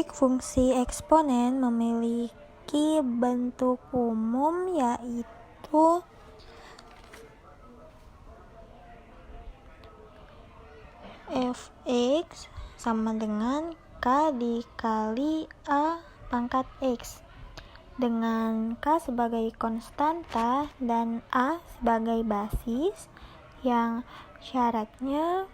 Grafik fungsi eksponen memiliki bentuk umum yaitu fx sama dengan k dikali a pangkat x, dengan k sebagai konstanta dan a sebagai basis yang syaratnya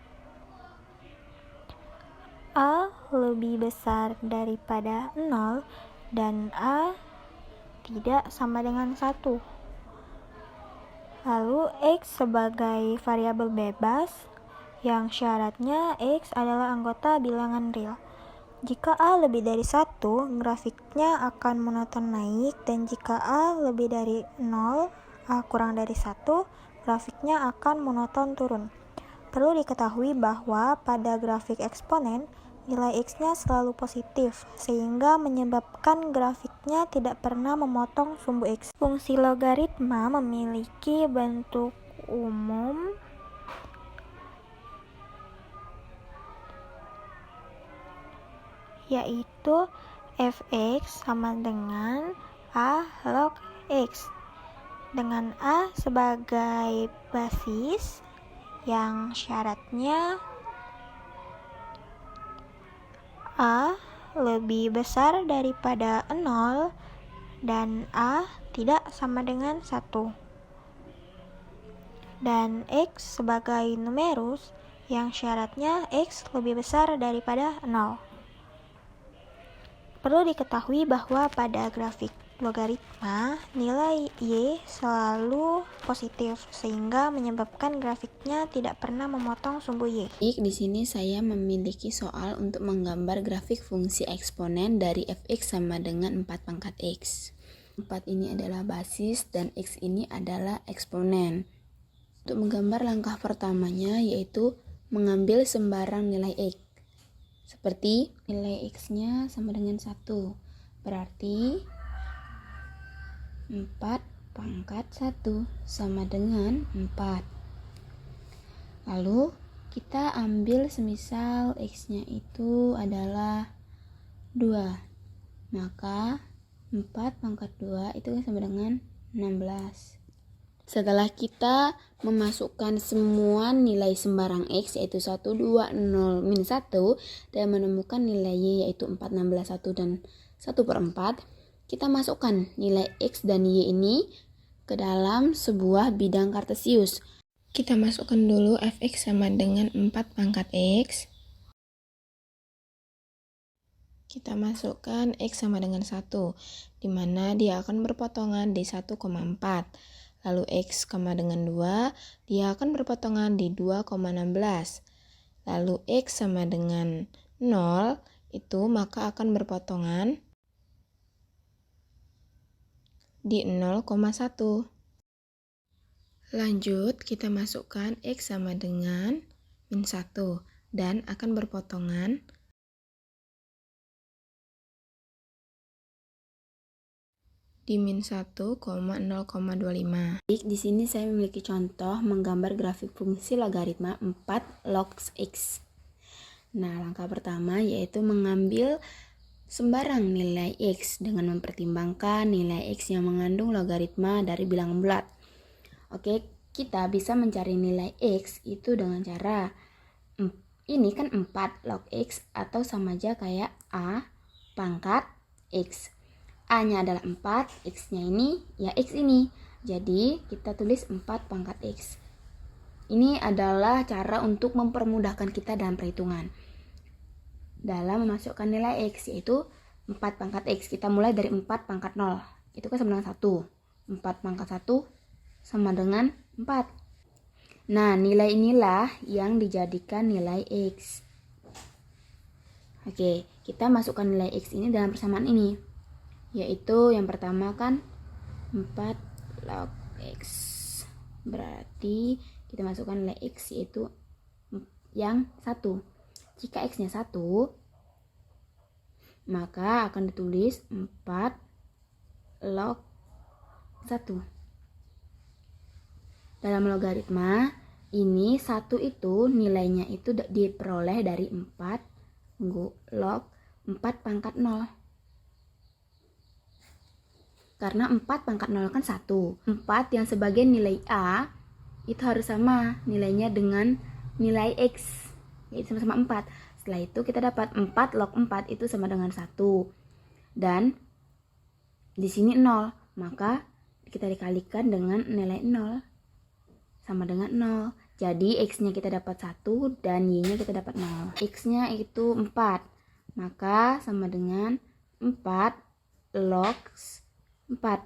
a lebih besar daripada 0 dan a tidak sama dengan 1. Lalu x sebagai variabel bebas yang syaratnya x adalah anggota bilangan real. Jika a lebih dari 1, grafiknya akan monoton naik, dan jika a lebih dari 0, a kurang dari 1, grafiknya akan monoton turun. Perlu diketahui bahwa pada grafik eksponen, nilai x-nya selalu positif, sehingga menyebabkan grafiknya tidak pernah memotong sumbu x. Fungsi logaritma memiliki bentuk umum yaitu fx sama dengan a log x, dengan a sebagai basis yang syaratnya a lebih besar daripada 0 dan a tidak sama dengan 1, dan x sebagai numerus yang syaratnya x lebih besar daripada 0. Perlu diketahui bahwa pada grafik logaritma, nilai y selalu positif, sehingga menyebabkan grafiknya tidak pernah memotong sumbu y. Baik, di sini saya memiliki soal untuk menggambar grafik fungsi eksponen dari fx sama dengan 4 pangkat x. 4 ini adalah basis dan x ini adalah eksponen. Untuk menggambar langkah pertamanya yaitu mengambil sembarang nilai x. Seperti nilai x-nya sama dengan 1, berarti 4 pangkat 1 sama dengan 4. Lalu kita ambil semisal x-nya itu adalah 2, maka 4 pangkat 2 itu sama dengan 16. Setelah kita memasukkan semua nilai sembarang x yaitu 1, 2, 0, min 1 dan menemukan nilai y yaitu 4, 16, 1, dan 1/4, kita masukkan nilai x dan y ini ke dalam sebuah bidang kartesius. Kita masukkan dulu fx sama dengan 4 pangkat x. Kita masukkan x sama dengan 1, di mana dia akan berpotongan di 1,4. Lalu x sama dengan 2, dia akan berpotongan di 2,16. Lalu x sama dengan 0, itu maka akan berpotongan di 0,1. Lanjut, kita masukkan x sama dengan min 1 dan akan berpotongan di min 1,0,25. Di sini saya memiliki contoh menggambar grafik fungsi logaritma 4 log x. Nah, langkah pertama yaitu mengambil sembarang nilai x dengan mempertimbangkan nilai x yang mengandung logaritma dari bilangan bulat. Oke, kita bisa mencari nilai x itu dengan cara ini kan 4 log x atau sama aja kayak a pangkat x. A-nya adalah 4, X-nya ini ya X ini. Jadi kita tulis 4 pangkat X. Ini adalah cara untuk mempermudahkan kita dalam perhitungan. Dalam memasukkan nilai X yaitu 4 pangkat X. Kita mulai dari 4 pangkat 0. Itu kan sama dengan 1. 4 pangkat 1 sama dengan 4. Nah, nilai inilah yang dijadikan nilai X. Oke, kita masukkan nilai X ini dalam persamaan ini. Yaitu yang pertama kan 4 log x, berarti kita masukkan nilai x yaitu yang 1. Jika x nya 1, maka akan ditulis 4 log 1. Dalam logaritma ini 1 itu nilainya itu diperoleh dari 4 log 4 pangkat 0. Karena 4 pangkat 0 kan 1. 4 yang sebagai nilai A itu harus sama nilainya dengan nilai X, yaitu sama-sama 4. Setelah itu kita dapat 4 log 4 itu sama dengan 1. Dan di sini 0, maka kita dikalikan dengan nilai 0 sama dengan 0. Jadi X-nya kita dapat 1 dan Y-nya kita dapat 0. X-nya itu 4, maka sama dengan 4 log 4.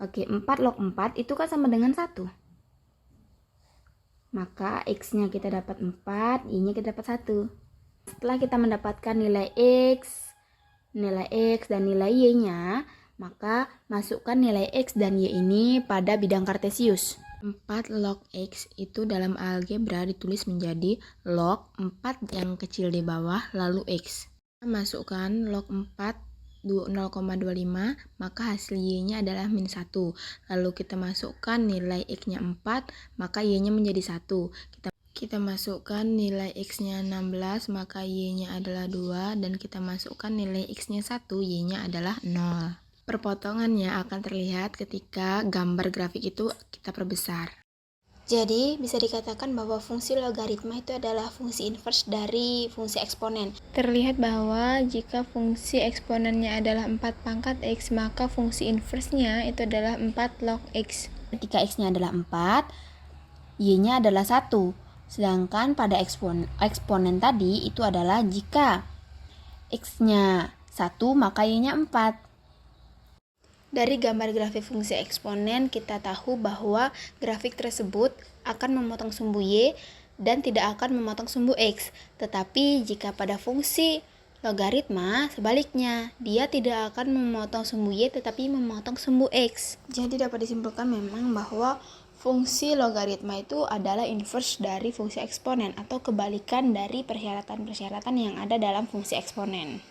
Oke, 4 log 4 itu kan sama dengan 1. Maka X-nya kita dapat 4, Y-nya kita dapat 1. Setelah kita mendapatkan nilai X, dan nilai Y-nya, maka masukkan nilai X dan Y ini pada bidang kartesius. 4 log X itu dalam algebra ditulis menjadi log 4 yang kecil di bawah lalu X. Masukkan log 4 0,25, maka hasil Y-nya adalah min 1. Lalu kita masukkan nilai X-nya 4, maka Y-nya menjadi 1. Kita masukkan nilai X-nya 16, maka Y-nya adalah 2, dan kita masukkan nilai X-nya 1, Y-nya adalah 0. Perpotongannya akan terlihat ketika gambar grafik itu kita perbesar. Jadi, bisa dikatakan bahwa fungsi logaritma itu adalah fungsi inverse dari fungsi eksponen. Terlihat bahwa jika fungsi eksponennya adalah 4 pangkat X, maka fungsi inverse-nya itu adalah 4 log X. Ketika X-nya adalah 4, Y-nya adalah 1. Sedangkan pada eksponen tadi itu adalah jika X-nya 1, maka Y-nya 4. Dari gambar grafik fungsi eksponen, kita tahu bahwa grafik tersebut akan memotong sumbu Y dan tidak akan memotong sumbu X. Tetapi jika pada fungsi logaritma, sebaliknya, dia tidak akan memotong sumbu Y tetapi memotong sumbu X. Jadi dapat disimpulkan memang bahwa fungsi logaritma itu adalah inverse dari fungsi eksponen atau kebalikan dari persyaratan-persyaratan yang ada dalam fungsi eksponen.